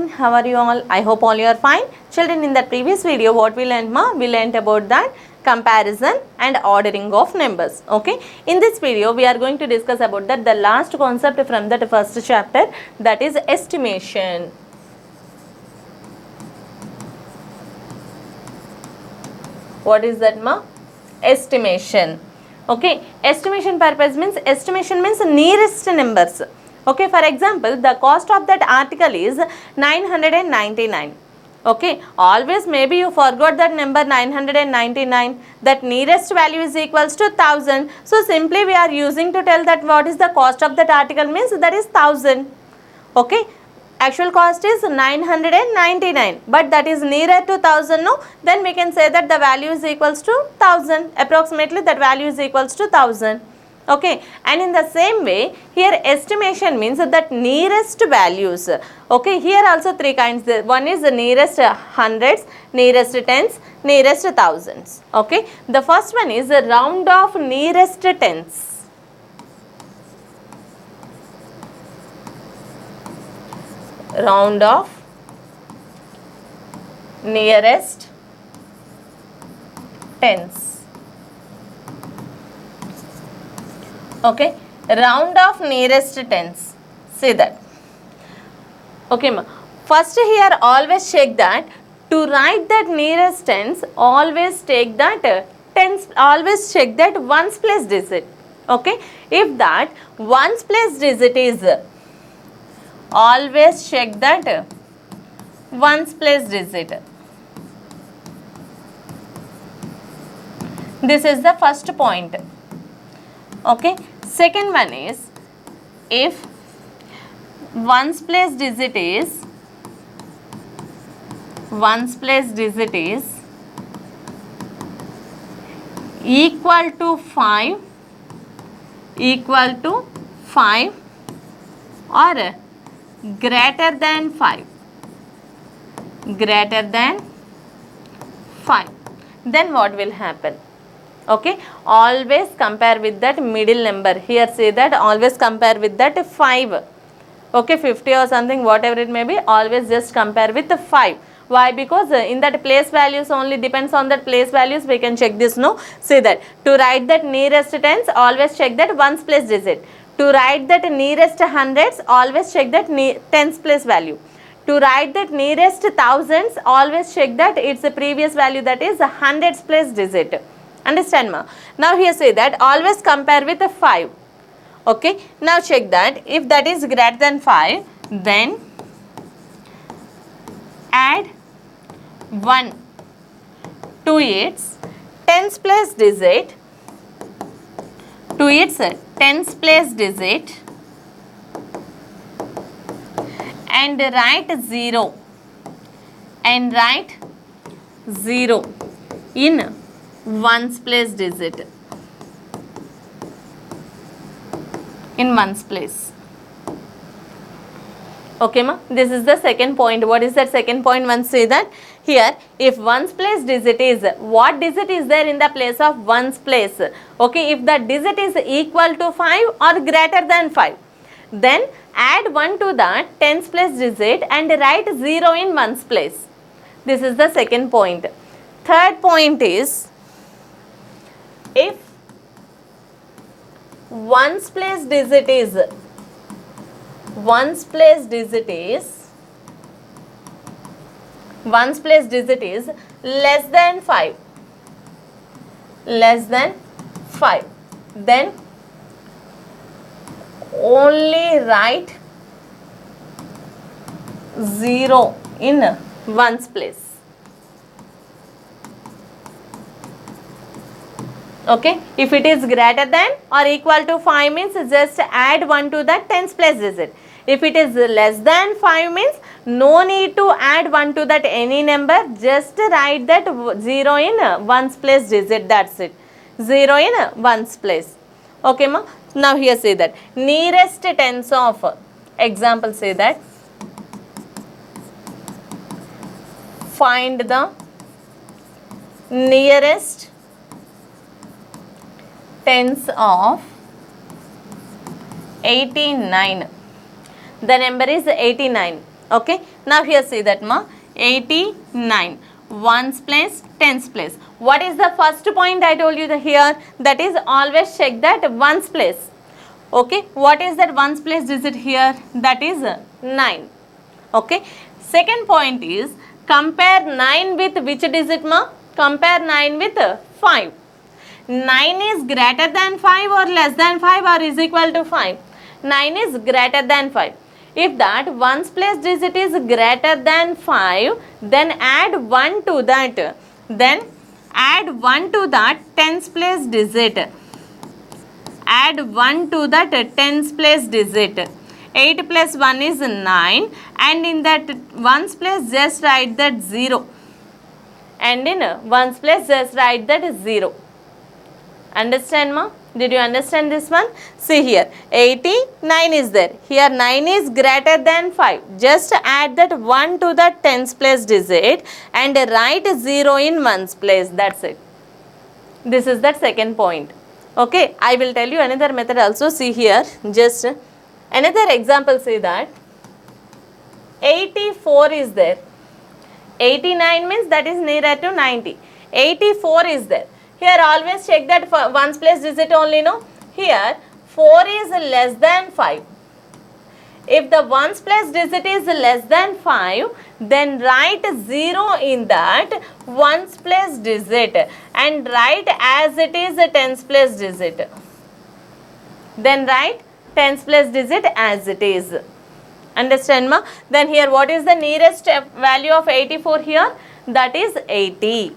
morning. How are you all? I hope all you are fine. Children, in the previous video, what we learned, we learned about that comparison and ordering of numbers. Okay. In this video, we are going to discuss about that the last concept from that first chapter, that is estimation. What is that, ma? Estimation. Okay. Estimation purpose means nearest numbers. Okay, for example, the cost of that article is 999. Okay, always maybe you forgot that number 999, that nearest value is equals to 1000. So simply we are using to tell that what is the cost of that article means that is 1000. Okay, actual cost is 999, but that is nearer to 1000, no? Then we can say that the value is equals to 1000, approximately that value is equals to 1000. Okay, and in the same way, here estimation means that nearest values. Okay, here also three kinds. One is the nearest hundreds, nearest tens, nearest thousands. Okay, the first one is the round of nearest tens. Round of nearest tens. Okay, round of nearest tens. See that. Okay, ma. First here always check that to write that nearest tens, always take that tens, always check that ones place digit. Okay, if that ones place digit is, always check that ones place digit. This is the first point. Okay, second one is, if ones place digit is equal to 5 or greater than 5, then what will happen? Okay, always compare with that middle number. Here say that always compare with that 5. Okay, 50 or something, whatever it may be, always just compare with the 5. Why? Because in that place values only depends on that place values, we can check this, no? Say that to write that nearest tens, always check that ones place digit. To write that nearest hundreds, always check that tens place value. To write that nearest thousands, always check that its previous value, that is hundreds place digit. Understand, ma? Now here say that always compare with a 5. Okay, now check that if that is greater than 5, then add 1 to its tens place digit, and write 0 in ones place digit, in ones place. Okay, ma? This is the second point. What is that second point? Once say that here, if ones place digit is, what digit is there in the place of ones place? Okay, if the digit is equal to 5 or greater than 5, then add 1 to the tens place digit and write 0 in ones place. This is the second point. Third point is, if ones place digit is less than 5, then only write 0 in ones place. Okay, if it is greater than or equal to 5 means just add 1 to the tens place digit. If it is less than 5 means no need to add 1 to that any number, just write that 0 in ones place digit, that's it. 0 in ones place. Okay, ma? Now here say that nearest tens of, example say that find the nearest tens of 89. The number is 89. Okay, now here see that ma, 89, ones place, tens place. What is the first point I told you here? That is always check that ones place. Okay, what is that ones place digit here? That is 9. Okay, second point is compare 9 with which digit ma? Compare 9 with 5. 9 is greater than 5 or less than 5 or is equal to 5? 9 is greater than 5. If that ones place digit is greater than 5, then add 1 to that. Then add 1 to that tens place digit. Add 1 to that tens place digit. 8 plus 1 is 9, and in that ones place just write that 0. And in ones place just write that 0. Understand ma? Did you understand this one? See here, 89 is there. Here 9 is greater than 5. Just add that 1 to the tens place digit and write 0 in ones place. That's it. This is the second point. Okay, I will tell you another method also. See here, just another example. Say that 84 is there. 89 means that is nearer to 90. 84 is there. Here always check that for ones place digit only, no? Here 4 is less than 5. If the ones place digit is less than 5, then write 0 in that ones place digit and write as it is a tens place digit. Then write tens place digit as it is. Understand ma? Then here what is the nearest value of 84 here? That is 80.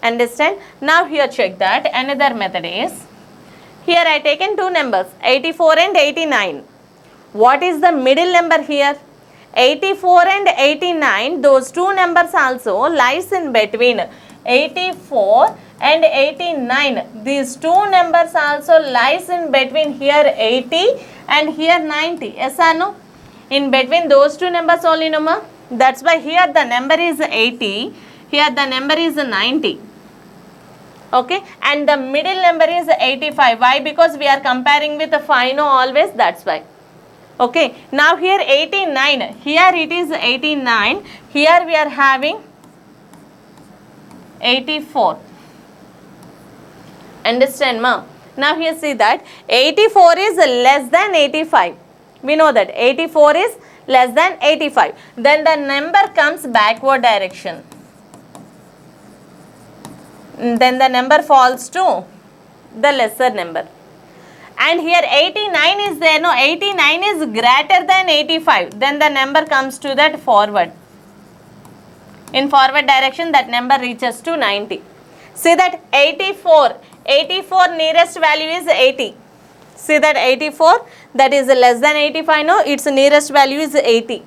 Understand? Now here check that another method is, here I taken two numbers 84 and 89. What is the middle number here? 84 and 89, those two numbers also lies in between. 84 and 89, these two numbers also lies in between. Here 80 and here 90. Yes or no? In between those two numbers only, no ma? That's why here the number is 80, here the number is 90. Okay, and the middle number is 85. Why? Because we are comparing with the 5, no, always, that's why. Okay, now here 89, here it is 89, here we are having 84. Understand ma? Now here see that 84 is less than 85. We know that 84 is less than 85. Then the number comes backward direction. Then the number falls to the lesser number. And here 89 is there, no, 89 is greater than 85. Then the number comes to that forward. In forward direction, that number reaches to 90. See that 84 nearest value is 80. See that 84, that is less than 85, no, its nearest value is 80.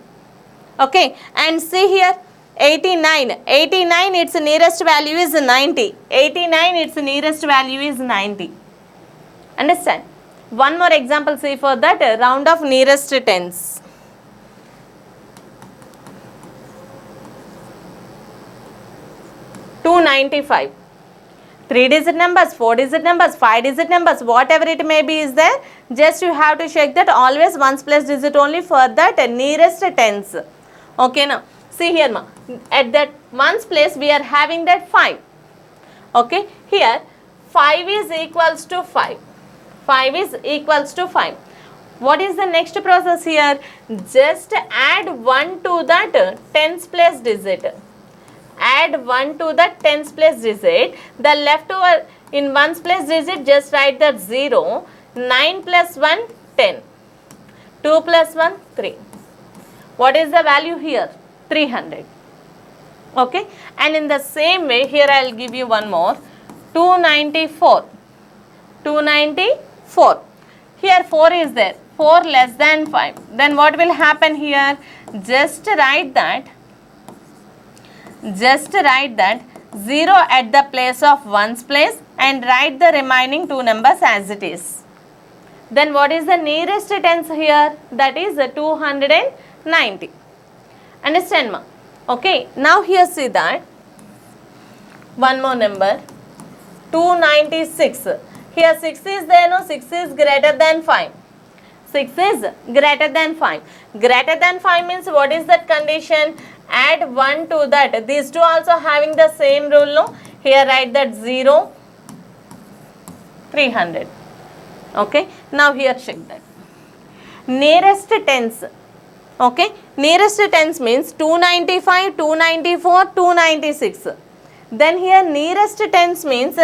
Okay, and see here 89, its nearest value is 90. 89, its nearest value is 90. Understand? One more example, see for that round of nearest tens. $295. 3-digit numbers, 4-digit numbers, 5-digit numbers, whatever it may be is there. Just you have to check that always ones place digit only for that nearest tens. Okay, now see here ma, at that ones place we are having that 5. Okay, here 5 is equals to 5. 5 is equals to 5. What is the next process here? Just add 1 to that tens place digit. Add 1 to the tens place digit. The leftover in ones place digit, just write that 0. 9 plus 1, 10. 2 plus 1, 3. What is the value here? 300. Okay, and in the same way here I will give you one more. 294. 294. Here 4 is there. 4 less than 5. Then what will happen here? Just write that 0 at the place of ones place and write the remaining two numbers as it is. Then what is the nearest tens here? That is 290. Understand ma? Okay, now here see that one more number 296. Here 6 is there, no, 6 is greater than 5. 6 is greater than 5. Greater than 5 means what is that condition? Add 1 to that. These two also having the same rule, no? Here write that 0, 300. Okay. Now here check that. Nearest tens. Okay. Nearest tens means 295, 294, 296. Then here nearest tens means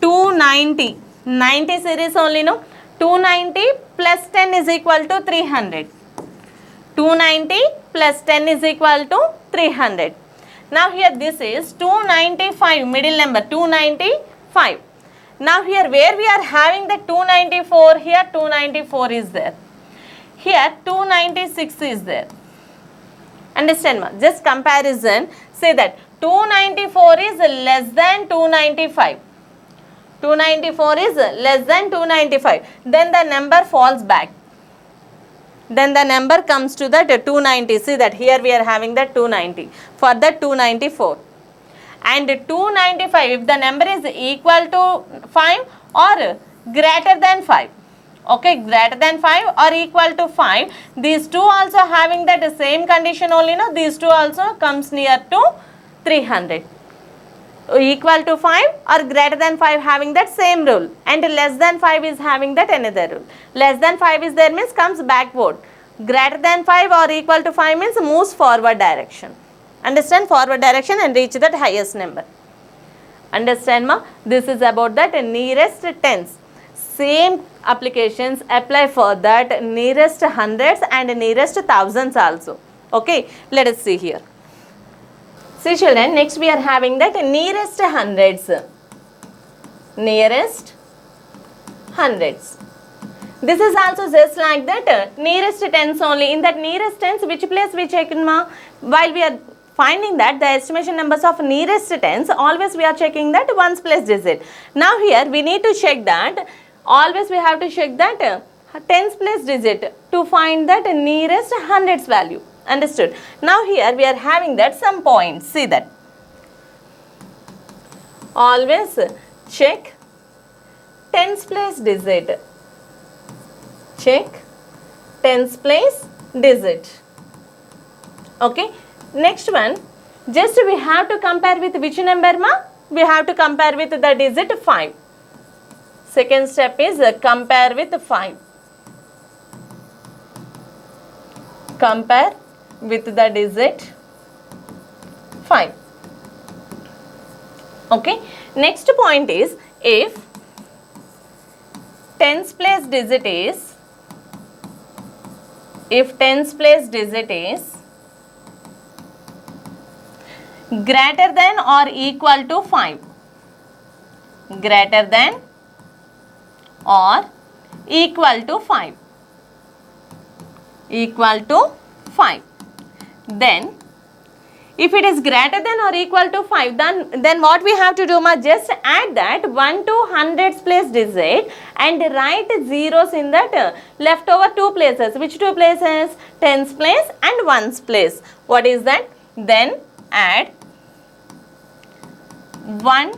290. 90 series only, no? 290 plus 10 is equal to 300. 290 plus 10 is equal to 300. Now here this is 295, middle number 295. Now here where we are having the 294, here 294 is there. Here 296 is there. Understand ma? Just comparison, say that 294 is less than 295. 294 is less than 295. Then the number falls back. Then the number comes to that 290. See that here we are having that 290 for the 294. And 295, if the number is equal to 5 or greater than 5. Okay, greater than 5 or equal to 5. These two also having that same condition only, no? These two also comes near to 300. Equal to 5 or greater than 5 having that same rule, and less than 5 is having that another rule. Less than 5 is there means comes backward. Greater than 5 or equal to 5 means moves forward direction. Understand? Forward direction and reach that highest number. Understand ma? This is about that nearest tens. Same applications apply for that nearest hundreds and nearest thousands also. Okay, let us see here. See children, next we are having that nearest hundreds. Nearest hundreds. This is also just like that nearest tens only. In that nearest tens, which place we check ma? While we are finding that the estimation numbers of nearest tens, always we are checking that ones place digit. Now here we need to check that, always we have to check that tens place digit to find that nearest hundreds value. Understood? Now here we are having that some points. See that. Always check tens place digit. Check tens place digit. Okay. Next one, just we have to compare with which number ma? We have to compare with the digit 5. Second step is compare with 5. Compare with the digit 5. Okay. Next point is, if tens place digit is, if tens place digit is greater than or equal to 5. Greater than or equal to 5. Equal to 5. Then if it is greater than or equal to 5, then what we have to do ma? Just add that 1 to hundreds place digit and write zeros in that leftover two places. Which two places? Tens place and ones place. What is that? Then add 1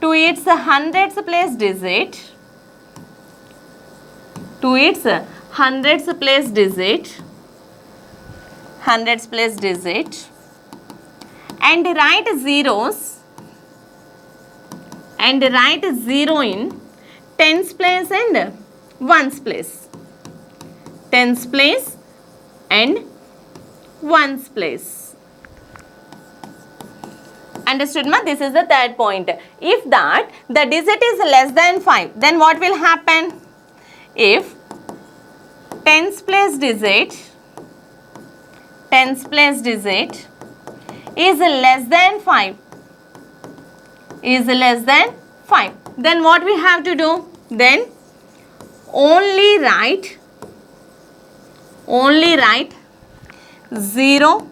to its hundreds place digit, to its hundreds place digit, hundreds place digit, and write zeros, and write 0 in tens place and ones place. Tens place and ones place. Understood ma? This is the third point. If that the digit is less than 5, then what will happen? If tens place digit is less than 5, then what we have to do? Then only write 0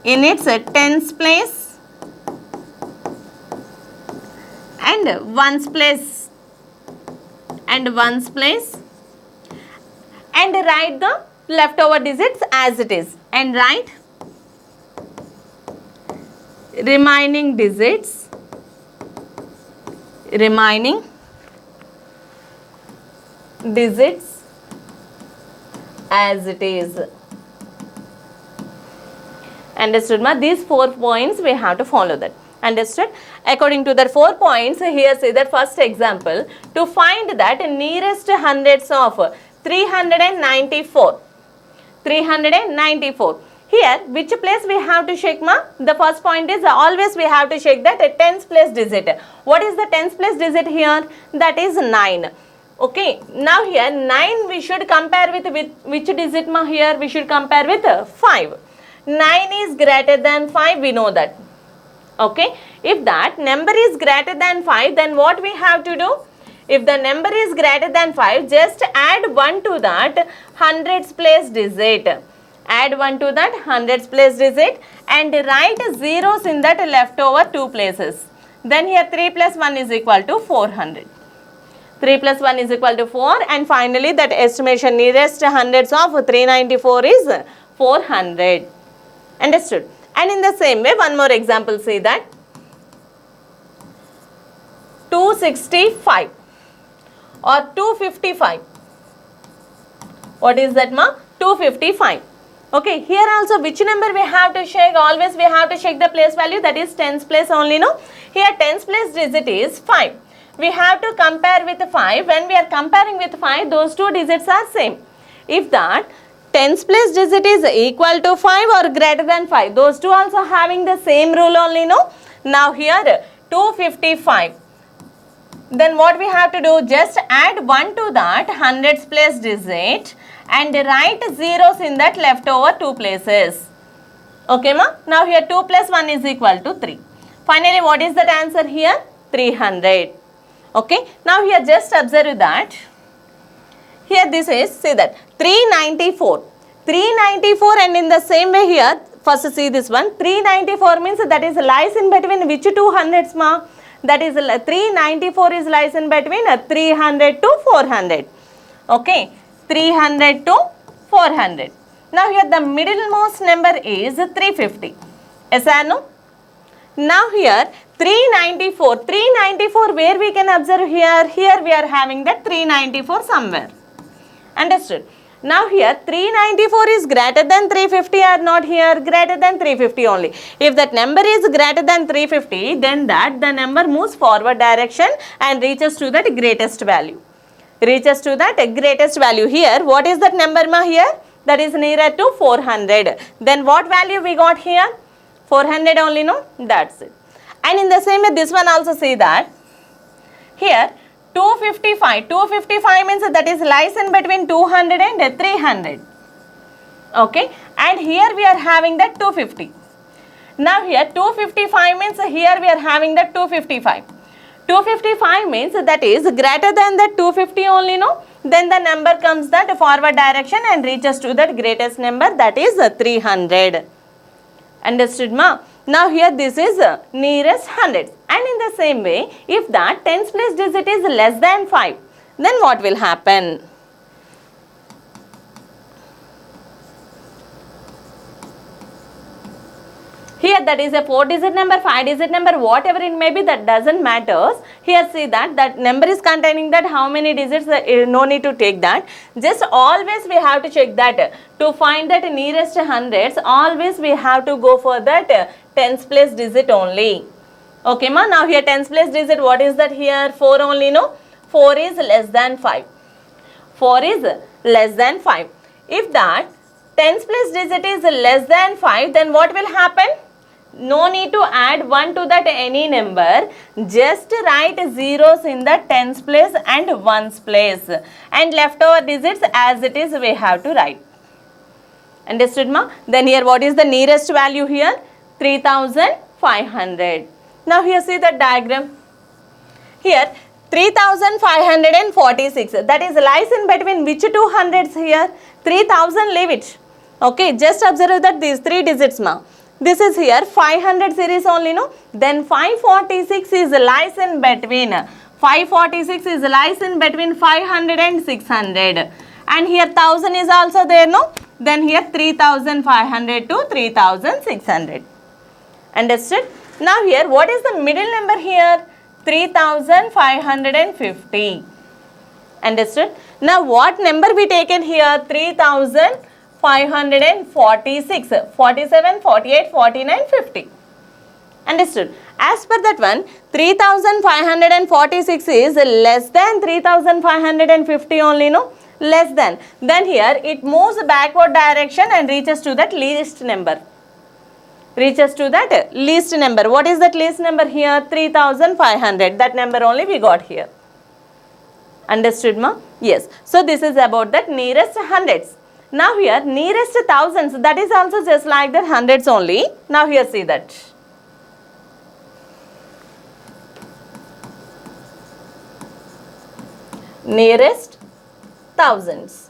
in its tens place and ones place, and write the leftover digits as it is, and write remaining digits, digits as it is. Understood ma? These 4 points we have to follow that. Understood? According to the 4 points, here say that first example, to find that nearest hundreds of 394. 394. Here, which place we have to check ma? The first point is always we have to check that tens place digit. What is the tens place digit here? That is 9. Okay. Now here 9 we should compare with which digit ma? Here we should compare with 5. 9 is greater than 5, we know that. Okay. If that number is greater than 5, then what we have to do? If the number is greater than 5, just add 1 to that hundreds place digit. Add 1 to that hundreds place digit and write zeros in that leftover 2 places. Then here 3 plus 1 is equal to 400. 3 plus 1 is equal to 4, and finally that estimation nearest hundreds of 394 is 400. Understood? And in the same way, one more example, say that 265 or 255. What is that ma? 255. Okay, here also which number we have to check? Always we have to check the place value, that is tens place only, no? Here tens place digit is 5. We have to compare with 5. When we are comparing with 5, those 2 digits are same. If that tens place digit is equal to 5 or greater than 5, those 2 also having the same rule only, no? Now here 255. Then what we have to do? Just add 1 to that hundreds place digit and write zeros in that leftover 2 places. Okay ma? Now here 2 plus 1 is equal to 3. Finally, what is that answer here? 300. Okay. Now here just observe that. Here this is, see that 394. 394, and in the same way here, first see this one. 394 means that is lies in between which 2 hundreds ma? That is 394 is lies in between 300 to 400. Okay. 300 to 400. Now here the middlemost number is 350. Yes or no? Now here 394. 394 where we can observe here? Here we are having that 394 somewhere. Understood? Now here 394 is greater than 350 or not here? Greater than 350 only. If that number is greater than 350, then that the number moves forward direction and reaches to that greatest value. Reaches to that greatest value. Here, what is that number ma here? That is nearer to 400. Then what value we got here? 400 only, no? That's it. And in the same way, this one also see that. Here, 255. 255 means that is lies in between 200 and 300. Okay. And here we are having that 250. Now here 255 means here we are having that 255. 255 means that is greater than that 250 only, no? Then the number comes that forward direction and reaches to that greatest number, that is 300. Understood ma? Now here this is nearest hundreds. And in the same way, if that tens place digit is less than 5, then what will happen? Here that is a 4-digit number, 5-digit number, whatever it may be, that doesn't matter. Here see that number is containing that how many digits, no need to take that. Just always we have to check that. To find that nearest hundreds, always we have to go for that tens place digit only. Okay ma? Now here tens place digit, what is that here? 4 only, no? 4 is less than 5. 4 is less than 5. If that tens place digit is less than 5, then what will happen? No need to add 1 to that any number. Just write zeros in the tens place and ones place. And leftover digits as it is we have to write. Understood ma? Then here what is the nearest value here? 3500. Now here see the diagram. Here 3546. That is lies in between which 2 hundreds here? 3000, leave it. Okay, just observe that these 3 digits ma. This is here 500 series only, no? Then 546 is lies in between. 546 is lies in between 500 and 600. And here 1000 is also there, no? Then here 3500 to 3600. Understood? Now here what is the middle number here? 3550. Understood? Now what number we taken here? 3546, 47, 48, 49, 50. Understood? As per that one, 3546 is less than 3550 only, no? Less than. Then here it moves backward direction and reaches to that least number. Reaches to that least number. What is that least number here? 3500. That number only we got here. Understood, ma? Yes. So this is about that nearest hundreds. Now here nearest thousands, that is also just like that hundreds only. Now here see that. Nearest thousands.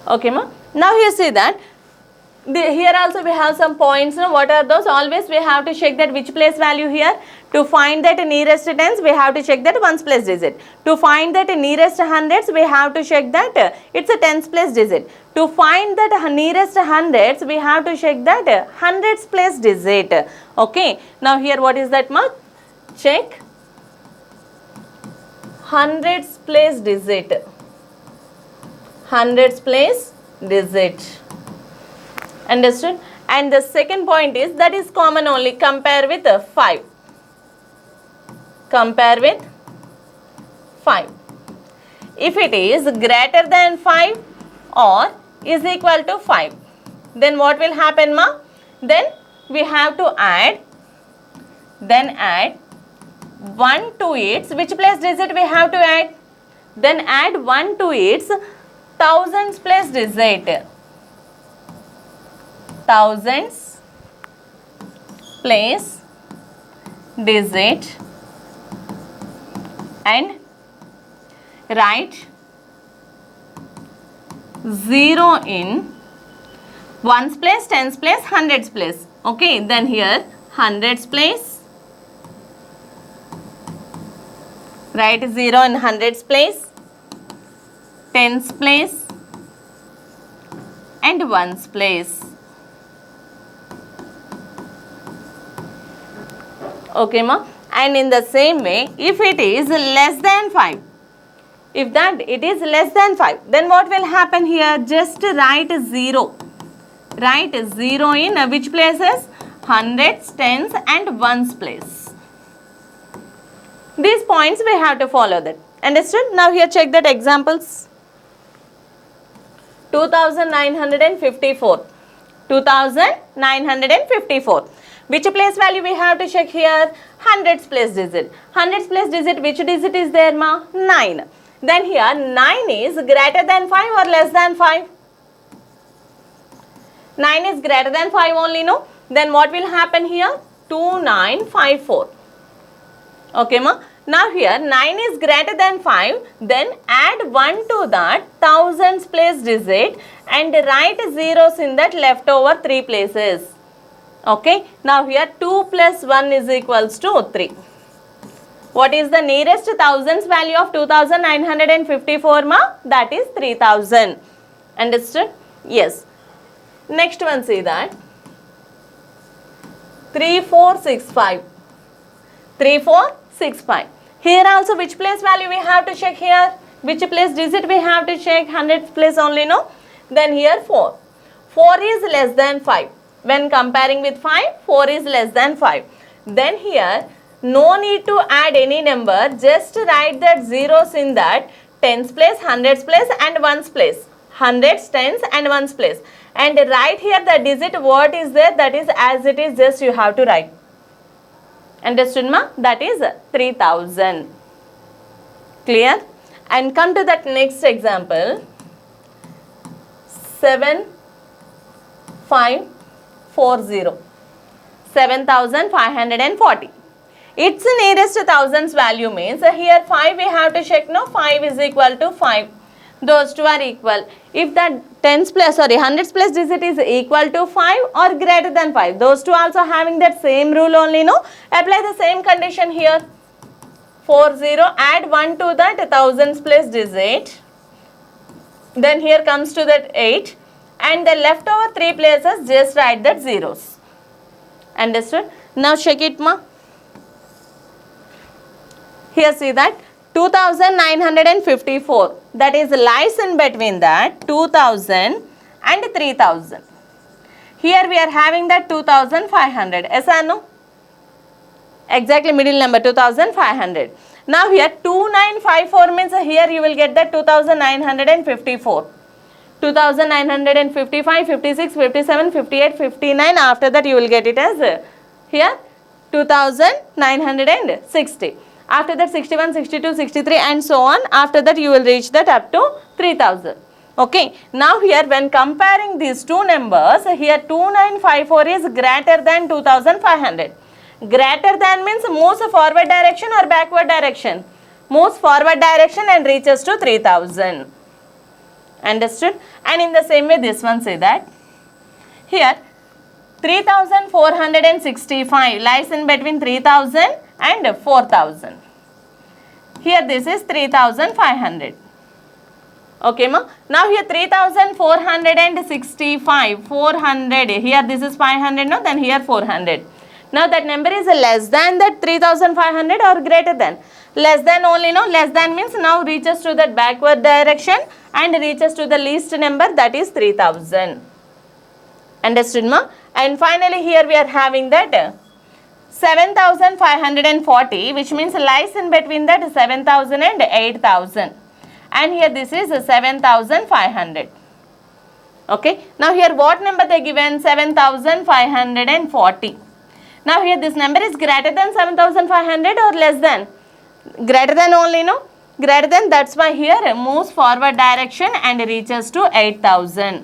Okay, ma? Now here see that. Here also we have some points. No? What are those? Always we have to check that which place value here. To find that nearest tens, we have to check that ones place digit. To find that nearest hundreds, we have to check that it's a tens place digit. To find that nearest hundreds, we have to check that hundreds place digit. Okay. Now here what is that, ma? Check hundreds place digit. Hundreds place digit. Understood? And the second point is that is common only. Compare with 5. Compare with 5. If it is greater than 5 or is equal to 5, then what will happen, ma? Then we have to add. Then add 1 to its. Which place digit we have to add? Then add 1 to its thousands place digit. Thousands place digit and write 0 in ones place, tens place, hundreds place. Okay, then here hundreds place. Write 0 in hundreds place, tens place and ones place. Okay, ma? And in the same way, if it is less than 5, if that it is less than 5, then what will happen here? Just write 0. Write 0 in which places? Hundreds, tens and ones place. These points we have to follow that. Understood? Now here check that examples. 2954. 2954. Which place value we have to check here? Hundreds place digit. Hundreds place digit, which digit is there, ma? 9. Then here 9 is greater than 5 or less than 5? 9 is greater than 5 only, no? Then what will happen here? 2954. Okay, ma? Now here 9 is greater than 5. Then add 1 to that thousands place digit and write zeros in that leftover 3 places. Okay. Now here 2 plus 1 is equals to 3. What is the nearest thousands value of 2954, ma? That is 3000. Understood? Yes. Next one, see that. 3465. 3465. Here also which place value we have to check here? Which place digit we have to check? Hundreds place only, no? Then here 4. 4 is less than 5. When comparing with 5, 4 is less than 5. Then here, no need to add any number. Just write that zeros in that tens place, hundreds place and ones place. Hundreds, tens and ones place. And write here the digit what is there, that is as it is, just you have to write. Understood, ma? That is 3000. Clear? And come to that next example. 7540. 7540. Its nearest thousands value means here 5 we have to check, no? 5 is equal to 5. Those two are equal. If the hundreds place digit is equal to 5 or greater than 5, those two also having that same rule only, no? Apply the same condition here. 40, add 1 to that thousands place digit. Then here comes to that 8. And the leftover 3 places just write that zeros. Understood? Now check it ma. Here see that 2954, that is lies in between that 2000 and 3000. Here we are having that 2500. Yes or no? Exactly middle number 2500. Now here 2954 means here you will get that 2954. 2955, 56, 57, 58, 59. After that you will get it as here 2960. After that 61, 62, 63 and so on. After that you will reach that up to 3000. Okay. Now here when comparing these two numbers, here 2954 is greater than 2500. Greater than means moves forward direction or backward direction? Moves forward direction and reaches to 3000. Understood? And in the same way this one say that here 3465 lies in between 3000 and 4000. Here this is 3500. Okay ma. Now here 3465, 400, here this is 500 no, then here 400. Now that number is less than that 3500 or greater than? Less than only no, less than means now reaches to that backward direction and reaches to the least number, that is 3000. Understood ma? And finally here we are having that 7540, which means lies in between that 7000 and 8000. And here this is 7500. Okay. Now here what number they given? 7540. Now here this number is greater than 7500 or less than? Greater than only no? Greater than, that's why here moves forward direction and reaches to 8000.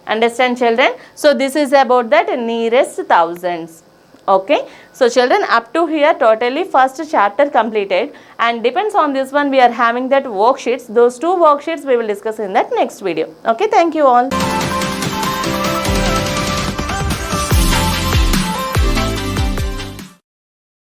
Understand children? So this is about that nearest thousands. Okay. So children, up to here totally first chapter completed, and depends on this one we are having that worksheets. Those two worksheets we will discuss in that next video. Okay. Thank you all.